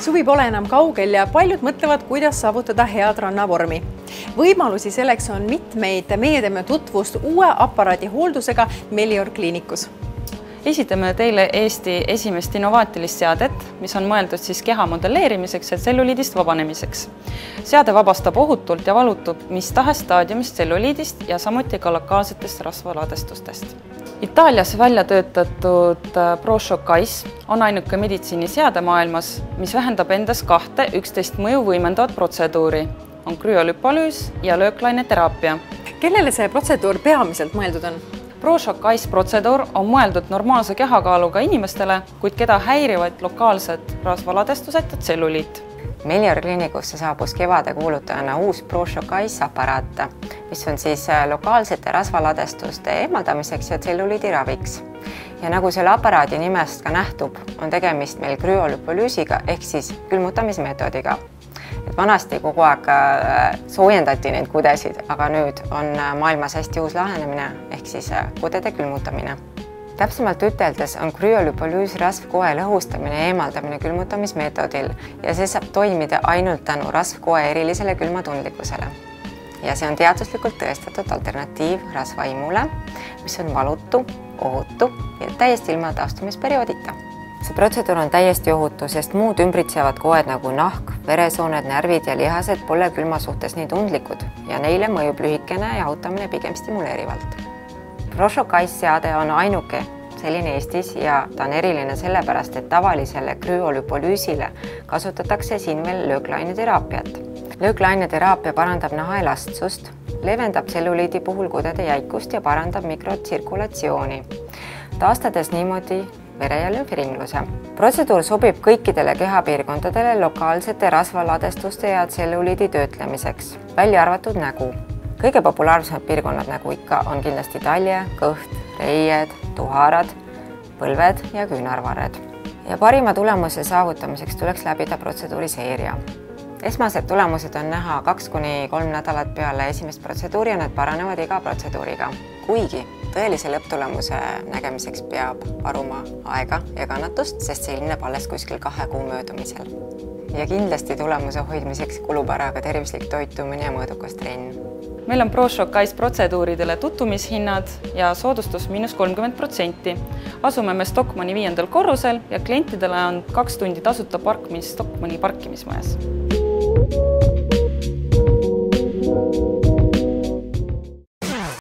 Suvi pole enam kaugel ja paljud mõtlevad, kuidas saavutada head rannavormi. Võimalusi selleks on mitmeid. Meie teeme tutvust uue aparaadi hooldusega Melior kliinikus. Esitame teile Eesti esimest innovaatilist seadet, mis on mõeldud keha modelleerimiseks ja tselluliidist vabanemiseks. Seade vabastab ohutult ja valutub mis tahes staadiumist tselluliidist ja samuti ka lokaalsetest rasvaladestustest. Itaalias välja töötatud ProShock Ice on ainuke meditsiiniseade maailmas, mis vähendab endas kahte 11 mõju võimendavat protseduuri. On krüolüpolüüs ja lööklaineteraapia. Kellele see protseduur peamiselt mõeldud on? ProShock Ice protseduur on mõeldud normaalse kehakaaluga inimestele, kuid keda häirivad lokaalsed rasvaladestused ja tselluliit. Melior kliinikusse saabus kevade kuulutajana uus ProShock Ice aparaat, mis on lokaalsete rasvaladestuste eemaldamiseks ja tselluliidi raviks. Ja nagu selle aparaadi nimest ka nähtub, on tegemist meil krüolüpolüüsiga ehk külmutamismeetodiga. Vanasti kogu aeg soojendati neid kudesid, aga nüüd on maailmas hästi uus lahenemine ehk kudede külmutamine. Täpsemalt üteldes on krüolüpolüüs rasvkoe lõhustamine ja eemaldamine külmutamismeetodil ja see saab toimida ainult tänu rasvkoe erilisele külmatundlikkusele. Ja see on teaduslikult tõestatud alternatiiv rasvaimule, mis on valutu, ohutu ja täiesti ilma taastumisperioodita. See protseduur on täiesti ohutu, sest muud ümbritsevad koed nagu nahk, veresooned, närvid ja lihased pole külma suhtes nii tundlikud ja neile mõjub lühikene jahutamine pigem stimuleerivalt. ProShock Ice seade on ainuke selline Eestis ja ta on eriline sellepärast, et tavalisele krüolüpolüüsile kasutatakse siin veel lööklaineteraapiat. Lööklaineteraapia parandab naha elastsust, leevendab tselluliidi puhul kudede jäikust ja parandab mikrotsirkulatsiooni, taastades niimoodi vere- ja lümfiringluse. Protseduur sobib kõikidele kehapiirkondadele lokaalsete rasvaladestuste ja tselluliidi töötlemiseks, välja arvatud nägu. Kõige populaarsemad piirkonnad nagu ikka on kindlasti talje, kõht, reied, tuharad, põlved ja küünarvarred. Ja parima tulemuse saavutamiseks tuleks läbida protseduuriseeria. Esmased tulemused on näha 2–3 nädalat peale esimest protseduuri ja nad paranevad iga protseduuriga. Kuigi tõelise lõpptulemuse nägemiseks peab varuma aega ja kannatust, sest see ilmneb alles kuskil 2 kuu möödumisel. Ja kindlasti tulemuse hoidmiseks kulub ära ka tervislik toitumine ja mõõdukas trenn. Meil on ProShock Ice protseduuridele tutvumishinnad ja soodustus –30%. Asume me Stockmanni 5. korrusel ja klientidele on 2 tundi tasuta parkimist Stockmanni parkimismajas.